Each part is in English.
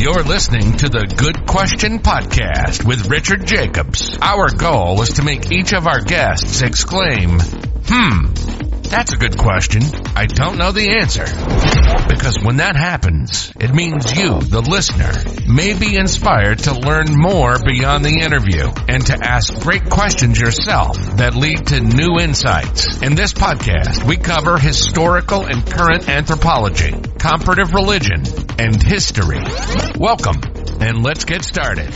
You're listening to the Good Question Podcast with Richard Jacobs. Our goal is to make each of our guests exclaim, that's a good question. I don't know the answer. Because when that happens, it means you, the listener, may be inspired to learn more beyond the interview and to ask great questions yourself that lead to new insights. In this podcast, we cover historical and current anthropology, comparative religion, and history. Welcome, and let's get started.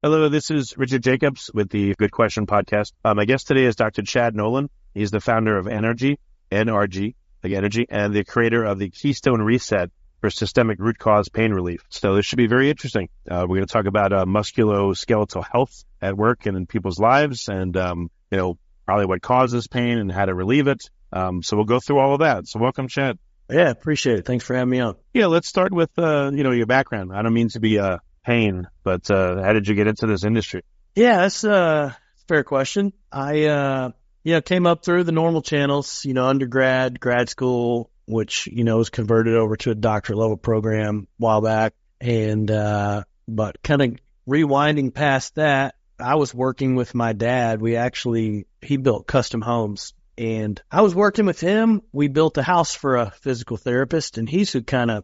Hello, this is Richard Jacobs with the Good Question Podcast. My guest today is Dr. Chad Nowlin. He's the founder of NRG, like energy, and the creator of the Keystone Reset for systemic root cause pain relief. So this should be very interesting. We're going to talk about musculoskeletal health at work and in people's lives, and probably what causes pain and how to relieve it. So we'll go through all of that. So welcome, Chad. Yeah, appreciate it. Thanks for having me on. Yeah, let's start with your background. I don't mean to be pain, but how did you get into this industry? Yeah, that's a fair question. I came up through the normal channels, undergrad, grad school, which, was converted over to a doctorate level program a while back. And, but kind of rewinding past that, I was working with my dad. He built custom homes, and I was working with him. We built a house for a physical therapist, and he's who kind of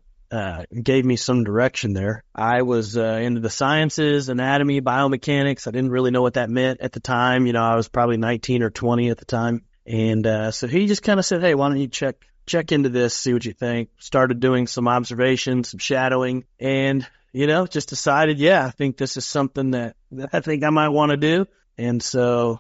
gave me some direction there. I was into the sciences, anatomy, biomechanics. I didn't really know what that meant at the time. I was probably 19 or 20 at the time. And so he just kind of said, hey, why don't you check into this, see what you think. Started doing some observations, some shadowing, and, just decided, I think this is something that I think I might want to do. And so,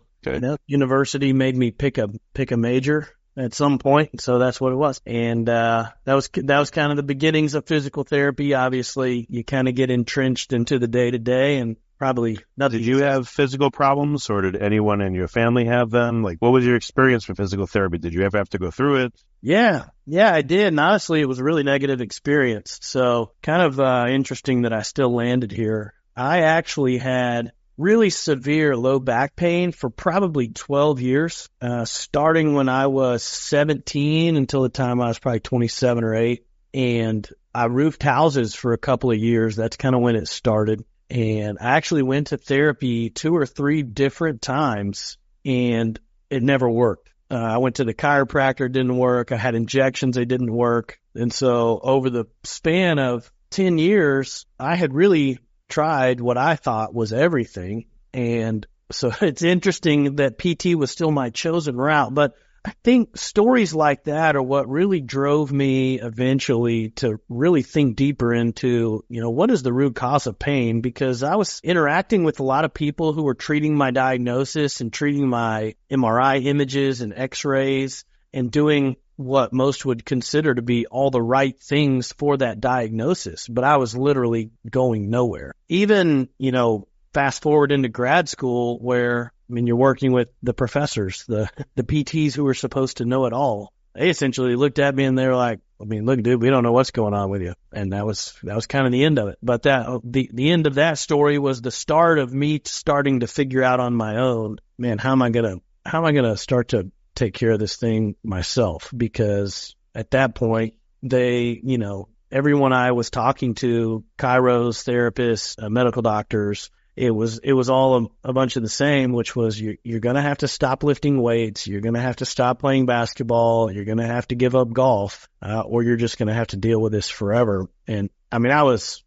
university made me pick a major at some point, so that's what it was. And that was kind of the beginnings of physical therapy. Obviously, you kind of get entrenched into the day-to-day, and probably nothing. Did you have physical problems, or did anyone in your family have them? Like, what was your experience with physical therapy? Did you ever have to go through it? Yeah, I did. And honestly, it was a really negative experience. So kind of interesting that I still landed here. I actually had really severe low back pain for probably 12 years, starting when I was 17 until the time I was probably 27 or 8. And I roofed houses for a couple of years. That's kind of when it started. And I actually went to therapy 2 or 3 different times, and it never worked. I went to the chiropractor, didn't work. I had injections, they didn't work. And so over the span of 10 years, I had really tried what I thought was everything. And so it's interesting that PT was still my chosen route. But I think stories like that are what really drove me eventually to really think deeper into, what is the root cause of pain? Because I was interacting with a lot of people who were treating my diagnosis and treating my MRI images and x-rays and doing what most would consider to be all the right things for that diagnosis. But I was literally going nowhere. Even, fast forward into grad school where, you're working with the professors, the PTs who were supposed to know it all. They essentially looked at me and they were like, look, dude, we don't know what's going on with you. And that was kind of the end of it. But the end of that story was the start of me starting to figure out on my own, man, how am I going to start to take care of this thing myself? Because at that point, everyone I was talking to, chiros, therapists, medical doctors, it was all a bunch of the same, which was you're going to have to stop lifting weights. You're going to have to stop playing basketball. You're going to have to give up golf, or you're just going to have to deal with this forever. And I was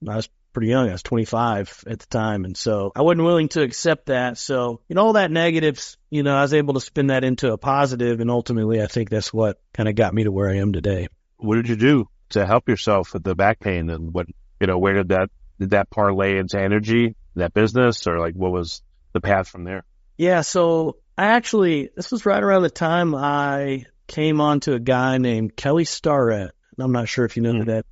pretty young. I was 25 at the time. And so I wasn't willing to accept that. So, all that negatives, I was able to spin that into a positive. And ultimately, I think that's what kind of got me to where I am today. What did you do to help yourself with the back pain? And where did that parlay into energy? That business, or what was the path from there? Yeah, so this was right around the time I came on to a guy named Kelly Starrett. I'm not sure if you know that.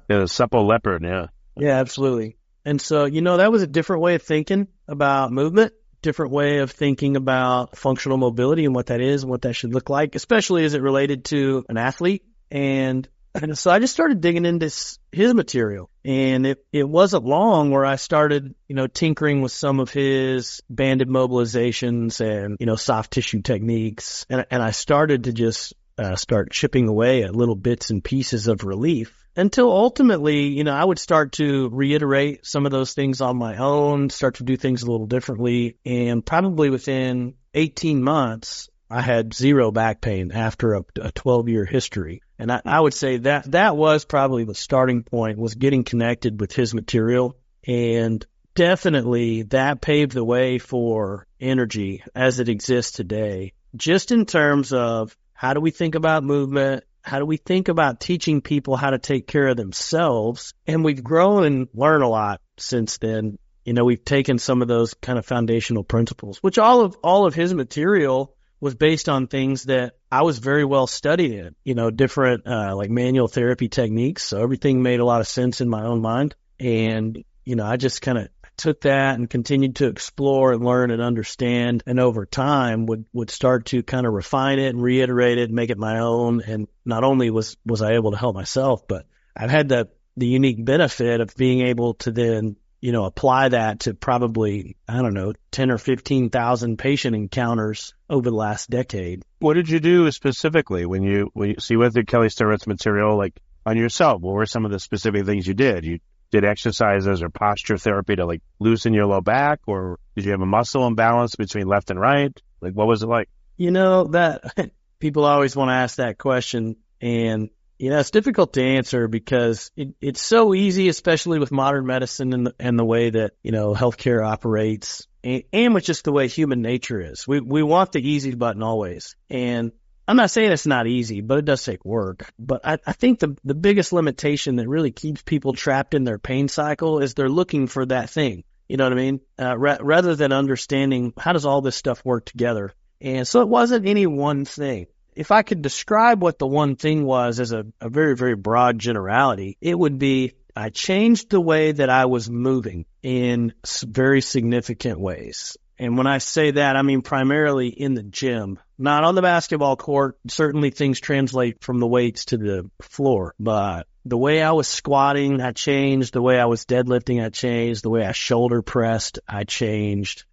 Yeah, the supple leopard, yeah. Yeah, absolutely. And so, that was a different way of thinking about movement, different way of thinking about functional mobility and what that is and what that should look like, especially as it related to an athlete. And so I just started digging into his material, and it wasn't long where I started, tinkering with some of his banded mobilizations and, soft tissue techniques. And I started to just start chipping away at little bits and pieces of relief. until ultimately, I would start to reiterate some of those things on my own, start to do things a little differently. And probably within 18 months, I had zero back pain after a 12-year history. And I would say that was probably the starting point, was getting connected with his material. And definitely that paved the way for NRG as it exists today, just in terms of how do we think about movement? How do we think about teaching people how to take care of themselves? And we've grown and learned a lot since then. We've taken some of those kind of foundational principles, which all of his material was based on things that I was very well studied in, different like manual therapy techniques. So everything made a lot of sense in my own mind. And, I just kind of took that and continued to explore and learn and understand, and over time would start to kind of refine it and reiterate it and make it my own. And not only was I able to help myself, but I've had the unique benefit of being able to then, apply that to probably, 10 or 15,000 patient encounters over the last decade. What did you do specifically when you went through Keystone Reset material, like on yourself? What were some of the specific things you did? You did exercises or posture therapy to like loosen your low back, or did you have a muscle imbalance between left and right? Like, what was it like? That people always want to ask that question, and it's difficult to answer because it's so easy, especially with modern medicine and the way that healthcare operates, and with just the way human nature is. We want the easy button always, and I'm not saying it's not easy, but it does take work. But I think the biggest limitation that really keeps people trapped in their pain cycle is they're looking for that thing. You know what I mean? Rather than understanding how does all this stuff work together. And so it wasn't any one thing. If I could describe what the one thing was as a very, very broad generality, it would be I changed the way that I was moving in very significant ways. And when I say that, I mean primarily in the gym, not on the basketball court. Certainly things translate from the weights to the floor, but the way I was squatting, I changed. The way I was deadlifting, I changed. The way I shoulder pressed, I changed.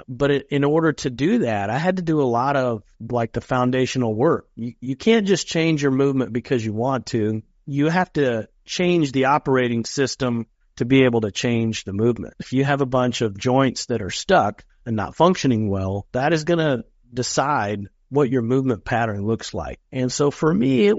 But in order to do that, I had to do a lot of like the foundational work. You can't just change your movement because you want to. You have to change the operating system to be able to change the movement. If you have a bunch of joints that are stuck and not functioning well, that is going to decide what your movement pattern looks like. And so for me,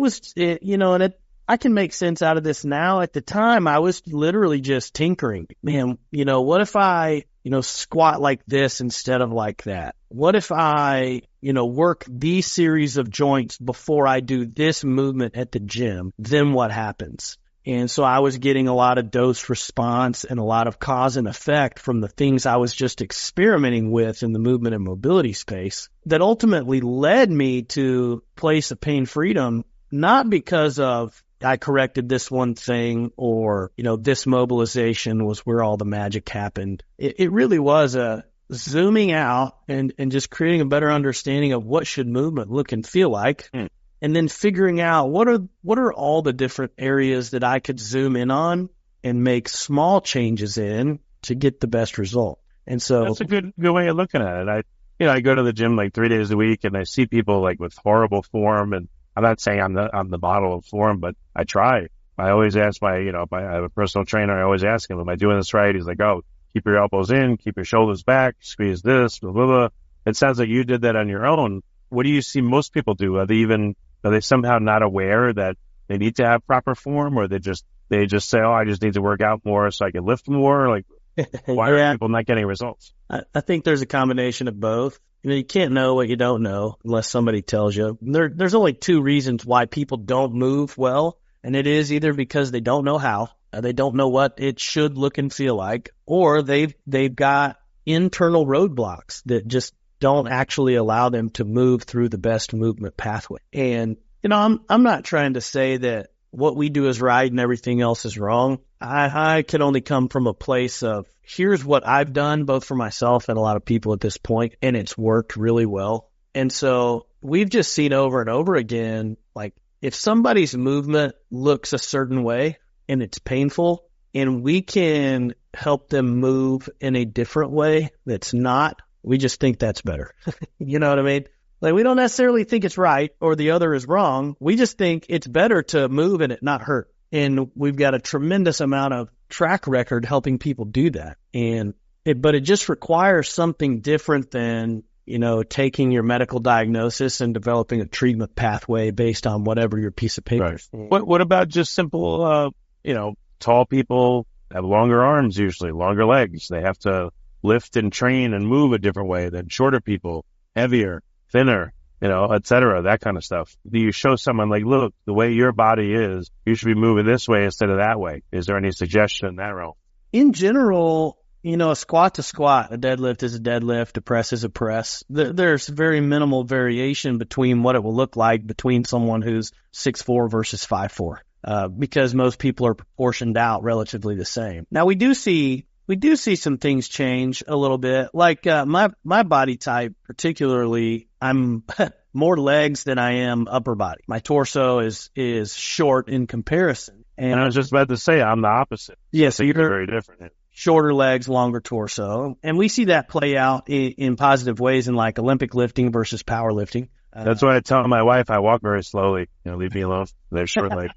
I can make sense out of this now. At the time, I was literally just tinkering. Man, what if I, squat like this instead of like that? What if I, work these series of joints before I do this movement at the gym? Then what happens? And so I was getting a lot of dose response and a lot of cause and effect from the things I was just experimenting with in the movement and mobility space that ultimately led me to a place of pain freedom, not because of I corrected this one thing or, this mobilization was where all the magic happened. It really was a zooming out and just creating a better understanding of what should movement look and feel like. And then figuring out what are all the different areas that I could zoom in on and make small changes in to get the best result. And so that's a good way of looking at it. I go to the gym like 3 days a week and I see people like with horrible form, and I'm not saying I'm the model of form, but I try. I always ask if I have a personal trainer, I always ask him, am I doing this right? He's like, oh, keep your elbows in, keep your shoulders back, squeeze this, blah, blah, blah. It sounds like you did that on your own. What do you see most people do? Are they somehow not aware that they need to have proper form, or they just say, oh, I just need to work out more so I can lift more? Like, why are people not getting results? I think there's a combination of both. You can't know what you don't know unless somebody tells you. There's only two reasons why people don't move well, and it is either because they don't know how, they don't know what it should look and feel like, or they've got internal roadblocks that just don't actually allow them to move through the best movement pathway. And, I'm not trying to say that what we do is right and everything else is wrong. I can only come from a place of here's what I've done, both for myself and a lot of people at this point, and it's worked really well. And so we've just seen over and over again, like if somebody's movement looks a certain way and it's painful, and we can help them move in a different way that's not, we just think that's better. You know what I mean? Like, we don't necessarily think it's right or the other is wrong. We just think it's better to move and it not hurt. And we've got a tremendous amount of track record helping people do that. But it just requires something different than, taking your medical diagnosis and developing a treatment pathway based on whatever your piece of paper is. What about just simple, tall people have longer arms, usually longer legs. They have to lift and train and move a different way than shorter people, heavier, thinner, et cetera, that kind of stuff. Do you show someone like, look, the way your body is, you should be moving this way instead of that way? Is there any suggestion in that realm? In general, a squat to squat, a deadlift is a deadlift, a press is a press. There's very minimal variation between what it will look like between someone who's 6'4" versus 5'4", because most people are proportioned out relatively the same. Now, we do see some things change a little bit. Like my body type, particularly, I'm more legs than I am upper body. My torso is short in comparison. And I was just about to say, I'm the opposite. Yeah, so you're very different. Shorter legs, longer torso. And we see that play out in positive ways in like Olympic lifting versus powerlifting. That's why I tell my wife I walk very slowly. Leave me alone. They're short legs.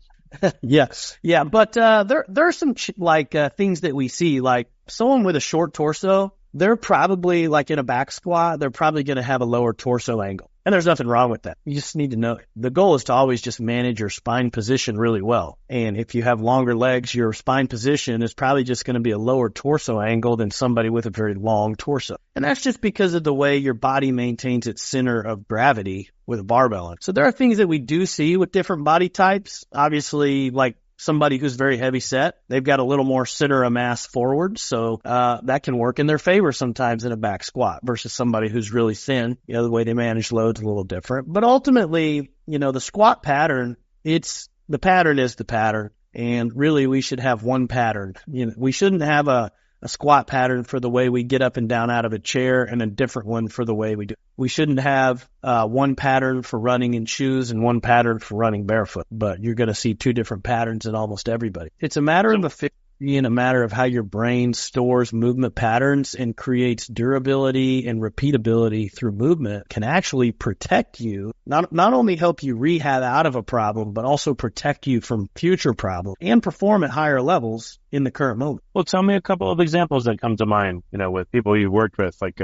Yes. Yeah. But there are some things that we see, like someone with a short torso, they're probably like in a back squat, they're probably going to have a lower torso angle. And there's nothing wrong with that. You just need to know. The goal is to always just manage your spine position really well. And if you have longer legs, your spine position is probably just going to be a lower torso angle than somebody with a very long torso. And that's just because of the way your body maintains its center of gravity with a barbell. So there are things that we do see with different body types. Obviously, like somebody who's very heavy set, they've got a little more center of mass forward. So that can work in their favor sometimes in a back squat versus somebody who's really thin. The way they manage load's a little different. But ultimately, the squat pattern, the pattern is the pattern. And really, we should have one pattern. We shouldn't have a squat pattern for the way we get up and down out of a chair and a different one for the way we do. We shouldn't have one pattern for running in shoes and one pattern for running barefoot, but you're going to see two different patterns in almost everybody. It's a matter of efficiency and a matter of how your brain stores movement patterns and creates durability and repeatability through movement can actually protect you, not only help you rehab out of a problem, but also protect you from future problems and perform at higher levels in the current moment. Well, tell me a couple of examples that come to mind, with people you've worked with, like,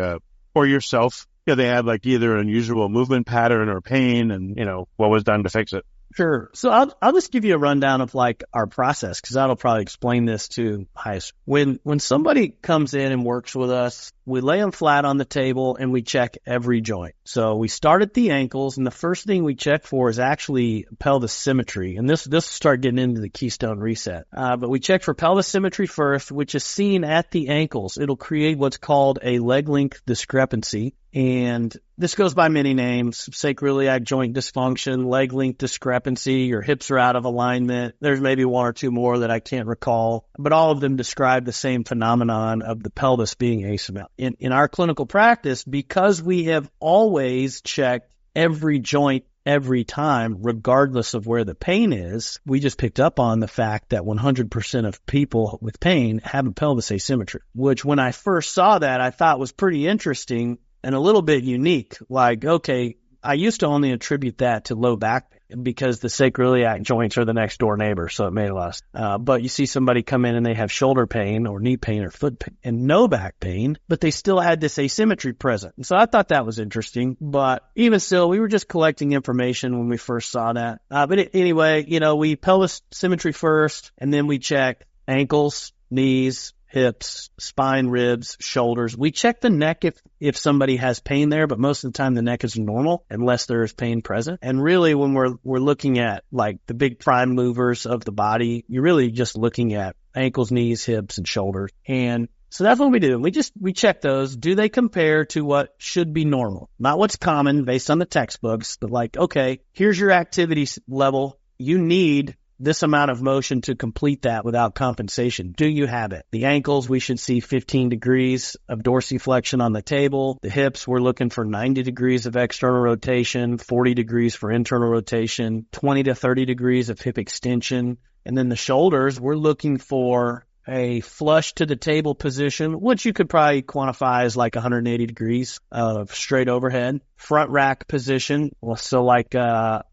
or yourself. They had like either an unusual movement pattern or pain and, what was done to fix it. Sure. So I'll just give you a rundown of like our process, because that'll probably explain this to highest. When somebody comes in and works with us, we lay them flat on the table and we check every joint. So we start at the ankles, and the first thing we check for is actually pelvis symmetry. And this will start getting into the Keystone Reset. But we check for pelvis symmetry first, which is seen at the ankles. It'll create what's called a leg length discrepancy. And this goes by many names: sacroiliac joint dysfunction, leg length discrepancy, your hips are out of alignment. There's maybe one or two more that I can't recall, but all of them describe the same phenomenon of the pelvis being asymmetrical. In our clinical practice, because we have always checked every joint every time, regardless of where the pain is, we just picked up on the fact that 100% of people with pain have a pelvis asymmetry, which when I first saw that, I thought was pretty interesting and a little bit unique. Like, okay, I used to only attribute that to low back pain because the sacroiliac joints are the next door neighbor, so it made a lot of sense. But you see somebody come in and they have shoulder pain or knee pain or foot pain and no back pain, but they still had this asymmetry present. And so I thought that was interesting. But even still, we were just collecting information when we first saw that. Anyway, we pelvis symmetry first, and then we check ankles, knees, hips, spine, ribs, shoulders. We check the neck if somebody has pain there, but most of the time the neck is normal unless there is pain present. And really, when we're looking at like the big prime movers of the body, you're really just looking at ankles, knees, hips, and shoulders. And so that's what we do. We check those. Do they compare to what should be normal? Not what's common based on the textbooks, but like, okay, here's your activity level. You need this amount of motion to complete that without compensation. Do you have it? The ankles, we should see 15 degrees of dorsiflexion on the table. The hips, we're looking for 90 degrees of external rotation, 40 degrees for internal rotation, 20 to 30 degrees of hip extension. And then the shoulders, we're looking for a flush to the table position, which you could probably quantify as like 180 degrees of straight overhead. Front rack position, so like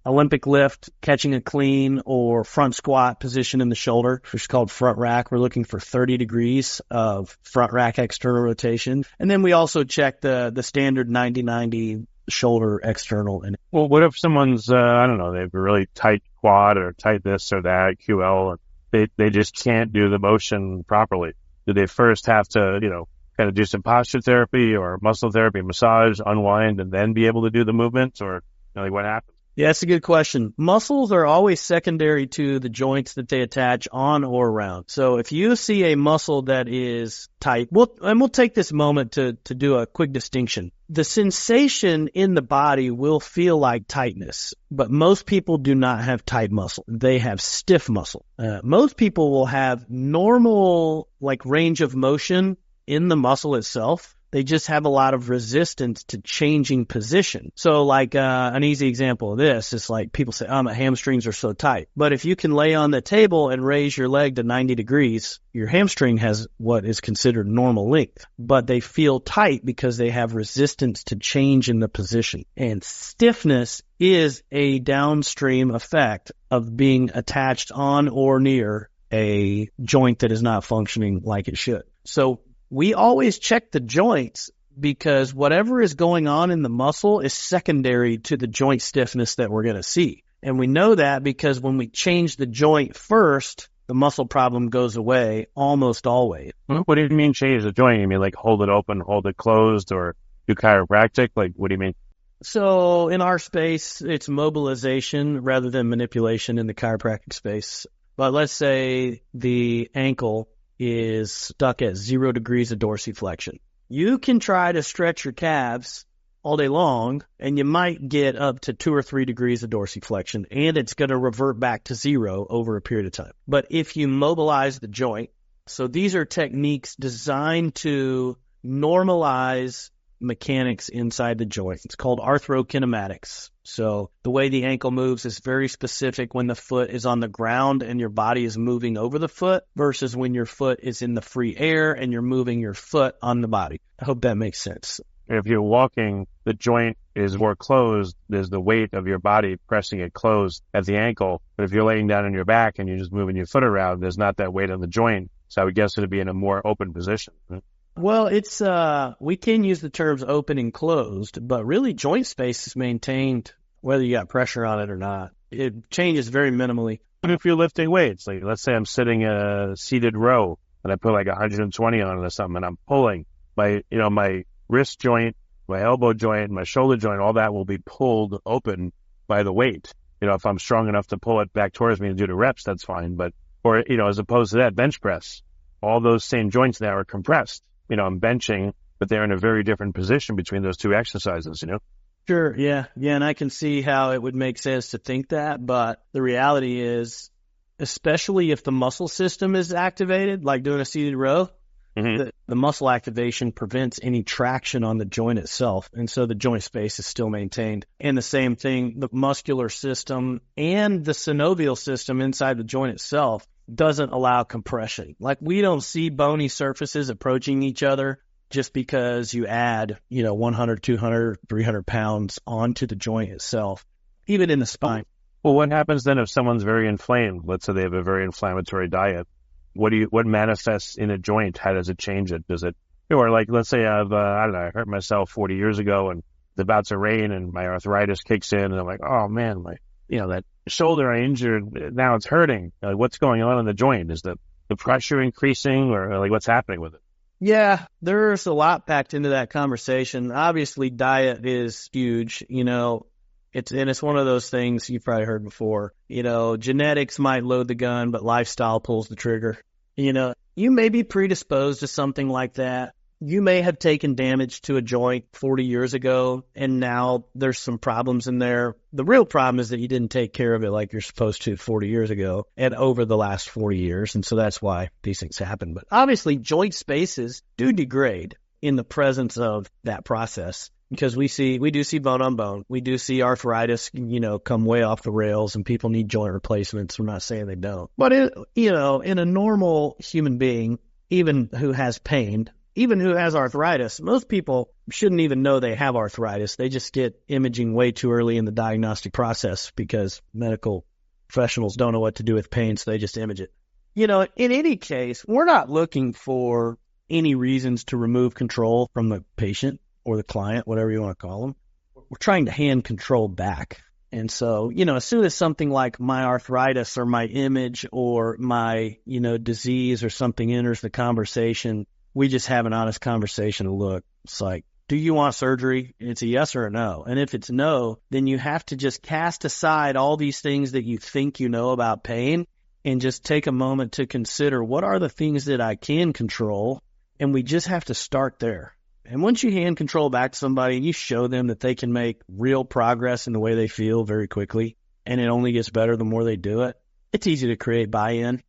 Olympic lift, catching a clean, or front squat position in the shoulder, which is called front rack. We're looking for 30 degrees of front rack external rotation. And then we also check the standard 90-90 shoulder external. Well, what if someone's, I don't know, they have a really tight quad or tight this or that, QL, and they just can't do the motion properly? Do they first have to, kind of do some posture therapy or muscle therapy, massage, unwind, and then be able to do the movements? Or like what happens? Yeah, that's a good question. Muscles are always secondary to the joints that they attach on or around. So if you see a muscle that is tight, we'll take this moment to do a quick distinction. The sensation in the body will feel like tightness, but most people do not have tight muscle. They have stiff muscle. Most people will have normal range of motion in the muscle itself. They just have a lot of resistance to changing position. So an easy example of this is people say, my hamstrings are so tight. But if you can lay on the table and raise your leg to 90 degrees, your hamstring has what is considered normal length. But they feel tight because they have resistance to change in the position. And stiffness is a downstream effect of being attached on or near a joint that is not functioning like it should. So we always check the joints because whatever is going on in the muscle is secondary to the joint stiffness that we're going to see. And we know that because when we change the joint first, the muscle problem goes away almost always. What do you mean change the joint? You mean hold it open, hold it closed, or do chiropractic? What do you mean? So in our space, it's mobilization rather than manipulation in the chiropractic space. But let's say the ankle is stuck at 0 degrees of dorsiflexion. You can try to stretch your calves all day long, and you might get up to 2 or 3 degrees of dorsiflexion, and it's going to revert back to 0 over a period of time. But if you mobilize the joint, so these are techniques designed to normalize mechanics inside the joint. It's called arthrokinematics. So the way the ankle moves is very specific when the foot is on the ground and your body is moving over the foot versus when your foot is in the free air and you're moving your foot on the body. I hope that makes sense. If you're walking, the joint is more closed. There's the weight of your body pressing it closed at the ankle. But if you're laying down on your back and you're just moving your foot around, there's not that weight on the joint. So I would guess it would be in a more open position. Well, it's we can use the terms open and closed, but really joint space is maintained whether you got pressure on it or not. It changes very minimally. But if you're lifting weights, let's say I'm sitting in a seated row and I put 120 on it or something, and I'm pulling my wrist joint, my elbow joint, my shoulder joint, all that will be pulled open by the weight. If I'm strong enough to pull it back towards me and do the reps, that's fine. But as opposed to that bench press, all those same joints now are compressed. I'm benching, but they're in a very different position between those two exercises, Sure, yeah, and I can see how it would make sense to think that, but the reality is, especially if the muscle system is activated, like doing a seated row, the muscle activation prevents any traction on the joint itself, and so the joint space is still maintained. And the same thing, the muscular system and the synovial system inside the joint itself doesn't allow compression. We don't see bony surfaces approaching each other just because you add, 100, 200, 300 pounds onto the joint itself, even in the spine. Well, what happens then if someone's very inflamed? Let's say they have a very inflammatory diet. What manifests in a joint? How does it change it? Does it, or let's say I hurt myself 40 years ago and it's about to rain and my arthritis kicks in and I'm like, oh man, that shoulder I injured, now it's hurting. What's going on in the joint? Is the pressure increasing or what's happening with it? Yeah, there's a lot packed into that conversation. Obviously, diet is huge. It's one of those things you've probably heard before. Genetics might load the gun, but lifestyle pulls the trigger. You may be predisposed to something like that. You may have taken damage to a joint 40 years ago, and now there's some problems in there. The real problem is that you didn't take care of it like you're supposed to 40 years ago and over the last 40 years, and so that's why these things happen. But obviously, joint spaces do degrade in the presence of that process. because we do see bone on bone. We do see arthritis, come way off the rails, and people need joint replacements. We're not saying they don't. But, in a normal human being, even who has pain, even who has arthritis, most people shouldn't even know they have arthritis. They just get imaging way too early in the diagnostic process because medical professionals don't know what to do with pain, so they just image it. In any case, we're not looking for any reasons to remove control from the patient or the client, whatever you want to call them. We're trying to hand control back. And so, as soon as something like my arthritis or my image or my, disease or something enters the conversation, we just have an honest conversation to look. It's like, do you want surgery? It's a yes or a no. And if it's no, then you have to just cast aside all these things that you think you know about pain and just take a moment to consider what are the things that I can control. And we just have to start there. And once you hand control back to somebody and you show them that they can make real progress in the way they feel very quickly, and it only gets better the more they do it, it's easy to create buy-in,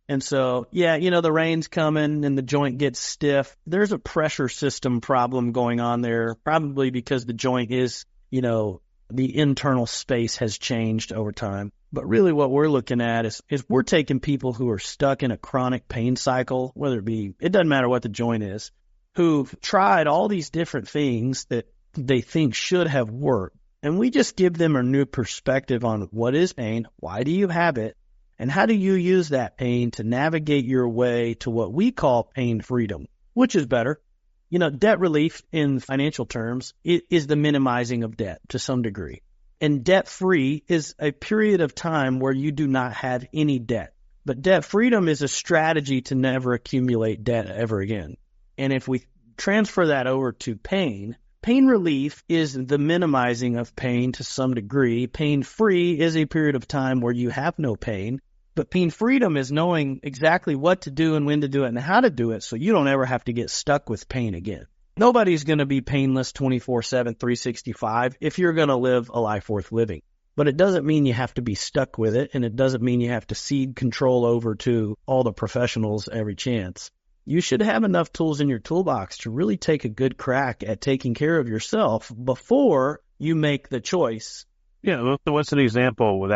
And so, the rain's coming and the joint gets stiff. There's a pressure system problem going on there, probably because the joint is, the internal space has changed over time. But really what we're looking at is we're taking people who are stuck in a chronic pain cycle, it doesn't matter what the joint is, who've tried all these different things that they think should have worked. And we just give them a new perspective on what is pain, why do you have it, and how do you use that pain to navigate your way to what we call pain freedom, which is better. Debt relief in financial terms is the minimizing of debt to some degree. And debt-free is a period of time where you do not have any debt. But debt freedom is a strategy to never accumulate debt ever again. And if we transfer that over to pain relief is the minimizing of pain to some degree. Pain-free is a period of time where you have no pain. But pain freedom is knowing exactly what to do and when to do it and how to do it so you don't ever have to get stuck with pain again. Nobody's going to be painless 24/7, 365 if you're going to live a life worth living. But it doesn't mean you have to be stuck with it, and it doesn't mean you have to cede control over to all the professionals every chance. You should have enough tools in your toolbox to really take a good crack at taking care of yourself before you make the choice. Yeah, what's an example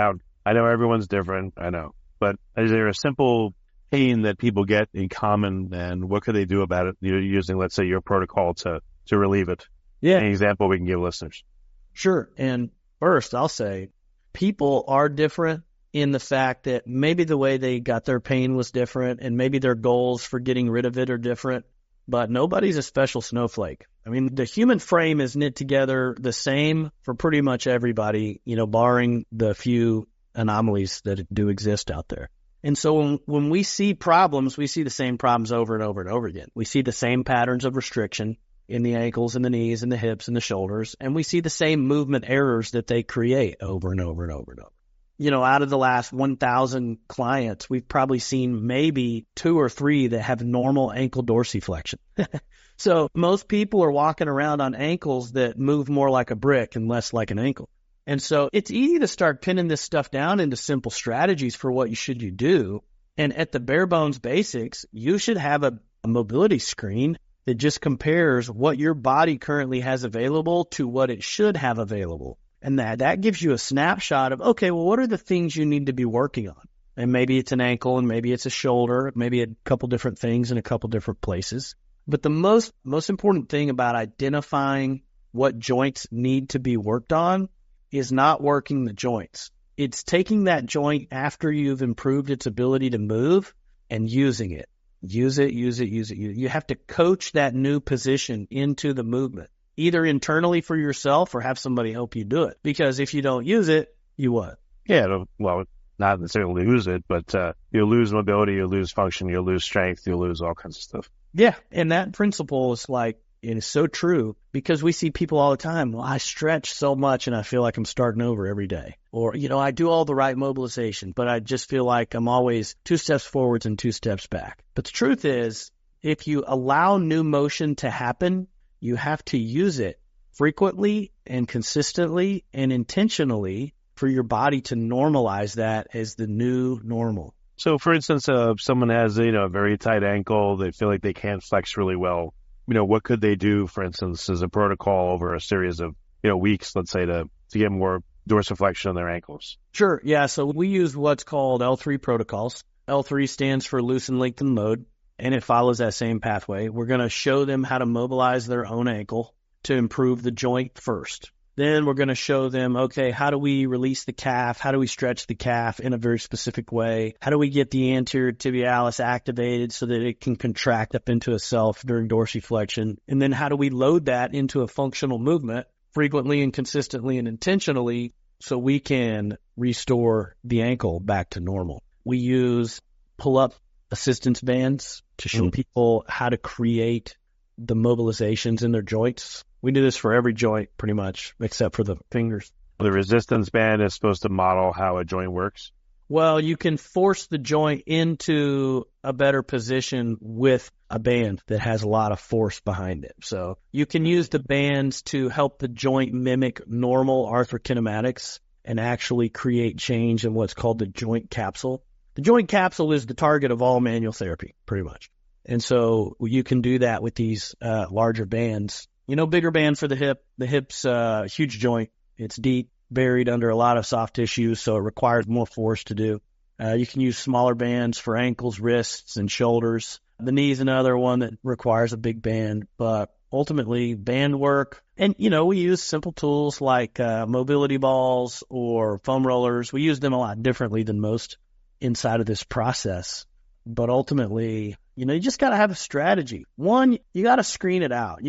I know everyone's different, I know. But is there a simple pain that people get in common, and what could they do about it? You're using, let's say, your protocol to relieve it. Yeah. Any example we can give listeners? Sure. And first, I'll say people are different in the fact that maybe the way they got their pain was different, and maybe their goals for getting rid of it are different, but nobody's a special snowflake. I mean, the human frame is knit together the same for pretty much everybody, barring the few anomalies that do exist out there. And so when we see problems, we see the same problems over and over and over again. We see the same patterns of restriction in the ankles and the knees and the hips and the shoulders, and we see the same movement errors that they create over and over and over and over. Out of the last 1,000 clients, we've probably seen maybe 2 or 3 that have normal ankle dorsiflexion. So most people are walking around on ankles that move more like a brick and less like an ankle. And so it's easy to start pinning this stuff down into simple strategies for what you do. And at the bare bones basics, you should have a mobility screen that just compares what your body currently has available to what it should have available. And that gives you a snapshot of, okay, well, what are the things you need to be working on? And maybe it's an ankle, and maybe it's a shoulder, maybe a couple different things in a couple different places. But the most important thing about identifying what joints need to be worked on is not working the joints. It's taking that joint after you've improved its ability to move and using it. Use it. You have to coach that new position into the movement, either internally for yourself or have somebody help you do it. Because if you don't use it, you what? Yeah, well, not necessarily lose it, but you'll lose mobility, you'll lose function, you'll lose strength, you'll lose all kinds of stuff. Yeah, and that principle is it is so true because we see people all the time. Well, I stretch so much and I feel like I'm starting over every day. Or, I do all the right mobilization, but I just feel like I'm always 2 steps forwards and 2 steps back. But the truth is, if you allow new motion to happen, you have to use it frequently and consistently and intentionally for your body to normalize that as the new normal. So, for instance, if someone has a very tight ankle, they feel like they can't flex really well. what could they do, for instance, as a protocol over a series of, weeks, let's say, to get more dorsiflexion on their ankles? Sure. Yeah. So we use what's called L3 protocols. L3 stands for loosen, lengthen, load, and it follows that same pathway. We're going to show them how to mobilize their own ankle to improve the joint first. Then we're going to show them, okay, how do we release the calf? How do we stretch the calf in a very specific way? How do we get the anterior tibialis activated so that it can contract up into itself during dorsiflexion? And then how do we load that into a functional movement frequently and consistently and intentionally so we can restore the ankle back to normal? We use pull-up assistance bands to show people how to create the mobilizations in their joints. We do this for every joint pretty much, except for the fingers. The resistance band is supposed to model how a joint works? Well, you can force the joint into a better position with a band that has a lot of force behind it. So you can use the bands to help the joint mimic normal arthrokinematics and actually create change in what's called the joint capsule. The joint capsule is the target of all manual therapy, pretty much. And so you can do that with these larger bands. Bigger band for the hip. The hip's a huge joint. It's deep, buried under a lot of soft tissue, so it requires more force to do. You can use smaller bands for ankles, wrists, and shoulders. The knee's another one that requires a big band, but ultimately band work. And, we use simple tools like mobility balls or foam rollers. We use them a lot differently than most inside of this process. But ultimately, you just got to have a strategy. One, you got to screen it out.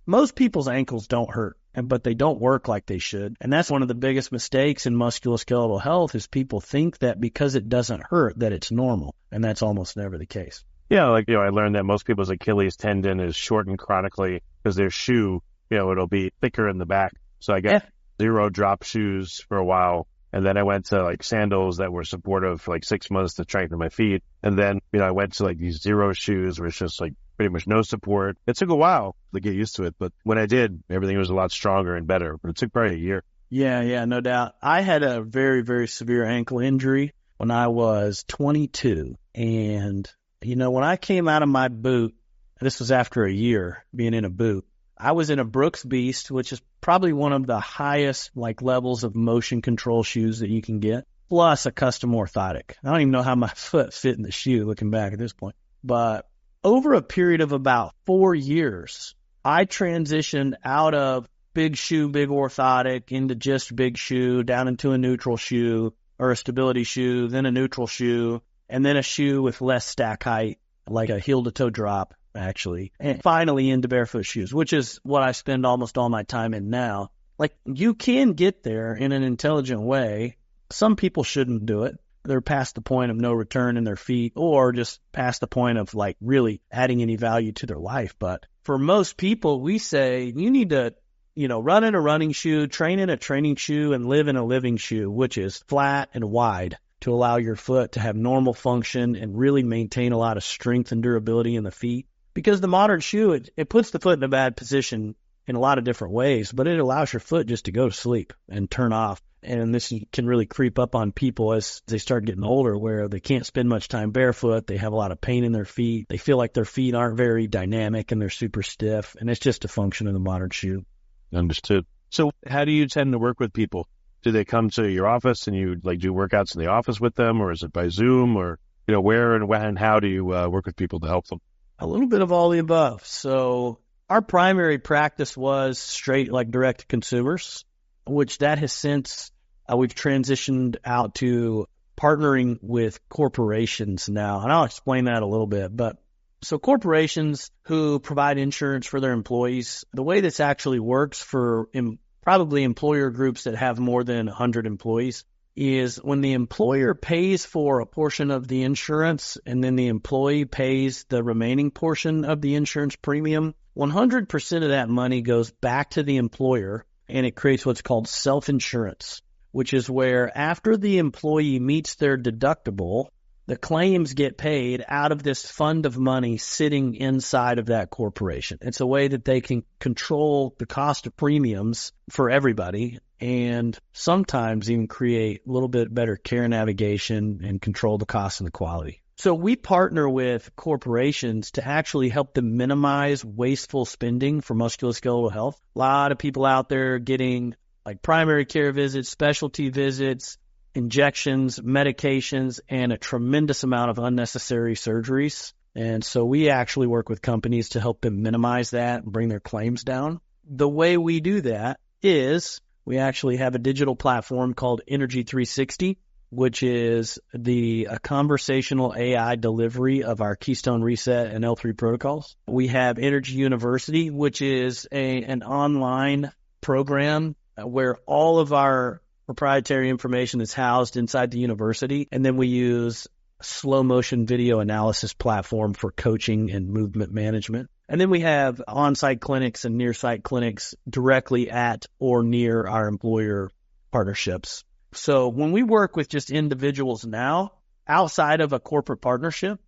Most people's ankles don't hurt, but they don't work like they should. And that's one of the biggest mistakes in musculoskeletal health is people think that because it doesn't hurt that it's normal. And that's almost never the case. Yeah, I learned that most people's Achilles tendon is shortened chronically because their shoe, it'll be thicker in the back. So I got zero drop shoes for a while. And then I went to sandals that were supportive for 6 months to strengthen my feet. And then, I went to these zero shoes where it's just pretty much no support. It took a while to get used to it, but when I did, everything was a lot stronger and better. But it took probably a year. Yeah, no doubt. I had a very, very severe ankle injury when I was 22. And, when I came out of my boot, this was after a year being in a boot, I was in a Brooks Beast, which is probably one of the highest levels of motion control shoes that you can get, plus a custom orthotic. I don't even know how my foot fit in the shoe looking back at this point. But over a period of about 4 years, I transitioned out of big shoe, big orthotic into just big shoe, down into a neutral shoe or a stability shoe, then a neutral shoe, and then a shoe with less stack height, like a heel to toe drop, actually, and finally into barefoot shoes, which is what I spend almost all my time in now. You can get there in an intelligent way. Some people shouldn't do it. They're past the point of no return in their feet or just past the point of really adding any value to their life. But for most people, we say you need to, run in a running shoe, train in a training shoe, and live in a living shoe, which is flat and wide to allow your foot to have normal function and really maintain a lot of strength and durability in the feet. Because the modern shoe, it puts the foot in a bad position in a lot of different ways, but it allows your foot just to go to sleep and turn off. And this can really creep up on people as they start getting older, where they can't spend much time barefoot. They have a lot of pain in their feet. They feel like their feet aren't very dynamic and they're super stiff. And it's just a function of the modern shoe. Understood. So how do you tend to work with people? Do they come to your office and you do workouts in the office with them, or is it by Zoom, or where and when and how do you work with people to help them? A little bit of all the above. So our primary practice was straight direct to consumers, which that has since we've transitioned out to partnering with corporations now. And I'll explain that a little bit. But so corporations who provide insurance for their employees, the way this actually works for probably employer groups that have more than 100 employees is when the employer pays for a portion of the insurance and then the employee pays the remaining portion of the insurance premium, 100% of that money goes back to the employer, and it creates what's called self-insurance, which is where after the employee meets their deductible, the claims get paid out of this fund of money sitting inside of that corporation. It's a way that they can control the cost of premiums for everybody and sometimes even create a little bit better care navigation and control the cost and the quality. So we partner with corporations to actually help them minimize wasteful spending for musculoskeletal health. A lot of people out there getting like primary care visits, specialty visits, injections, medications, and a tremendous amount of unnecessary surgeries. And so we actually work with companies to help them minimize that and bring their claims down. The way we do that is we actually have a digital platform called NRG 360, which is the conversational AI delivery of our Keystone Reset and L3 protocols. We have NRG University, which is an online program where all of our proprietary information is housed inside the university. And then we use slow motion video analysis platform for coaching and movement management. And then we have on-site clinics and near-site clinics directly at or near our employer partnerships. So when we work with just individuals now, outside of a corporate partnership,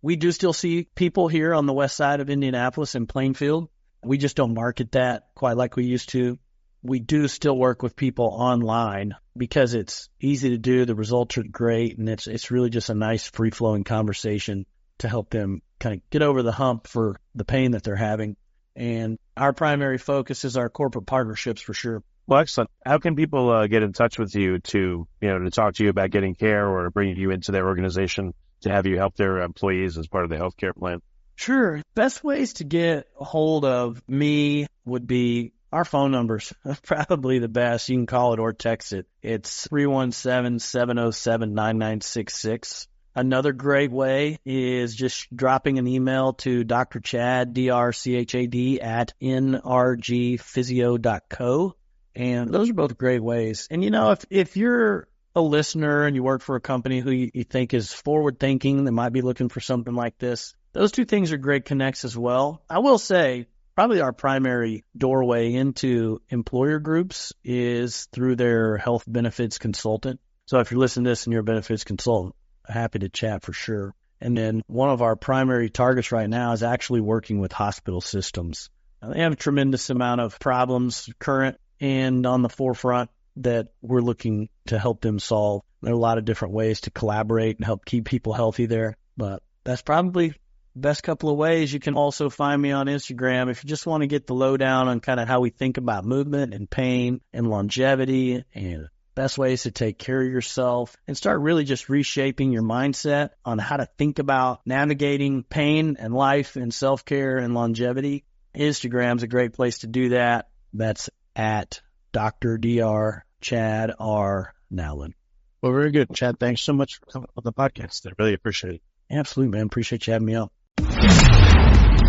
we do still see people here on the west side of Indianapolis in Plainfield. We just don't market that quite like we used to. We do still work with people online because it's easy to do. The results are great, and it's really just a nice free-flowing conversation to help them kind of get over the hump for the pain that they're having. And our primary focus is our corporate partnerships for sure. Well, excellent. How can people get in touch with you to talk to you about getting care or bringing you into their organization to have you help their employees as part of the healthcare plan? Sure. Best ways to get a hold of me would be our phone numbers. Probably the best. You can call it or text it. It's 317-707-9966. Another great way is just dropping an email to Dr. Chad, DRCHAD, at nrgphysio.co. And those are both great ways. And, if you're a listener and you work for a company who you think is forward thinking, that might be looking for something like this, those two things are great connects as well. I will say probably our primary doorway into employer groups is through their health benefits consultant. So if you're listening to this and you're a benefits consultant, happy to chat for sure. And then one of our primary targets right now is actually working with hospital systems. Now, they have a tremendous amount of problems current and on the forefront that we're looking to help them solve. There are a lot of different ways to collaborate and help keep people healthy there, but that's probably the best couple of ways. You can also find me on Instagram if you just want to get the lowdown on kind of how we think about movement and pain and longevity and best ways to take care of yourself and start really just reshaping your mindset on how to think about navigating pain and life and self-care and longevity. Instagram's a great place to do that. That's at Dr. Dr. Chad R. Nowlin. Well, very good. Chad, thanks so much for coming on the podcast. I really appreciate it. Absolutely, man. Appreciate you having me on.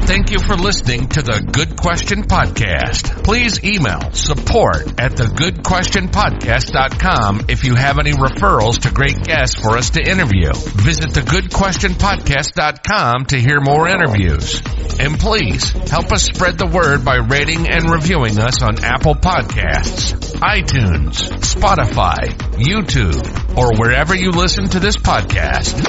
Thank you for listening to the Good Question Podcast. Please email support@thegoodquestionpodcast.com if you have any referrals to great guests for us to interview. Visit thegoodquestionpodcast.com to hear more interviews. And please help us spread the word by rating and reviewing us on Apple Podcasts, iTunes, Spotify, YouTube, or wherever you listen to this podcast.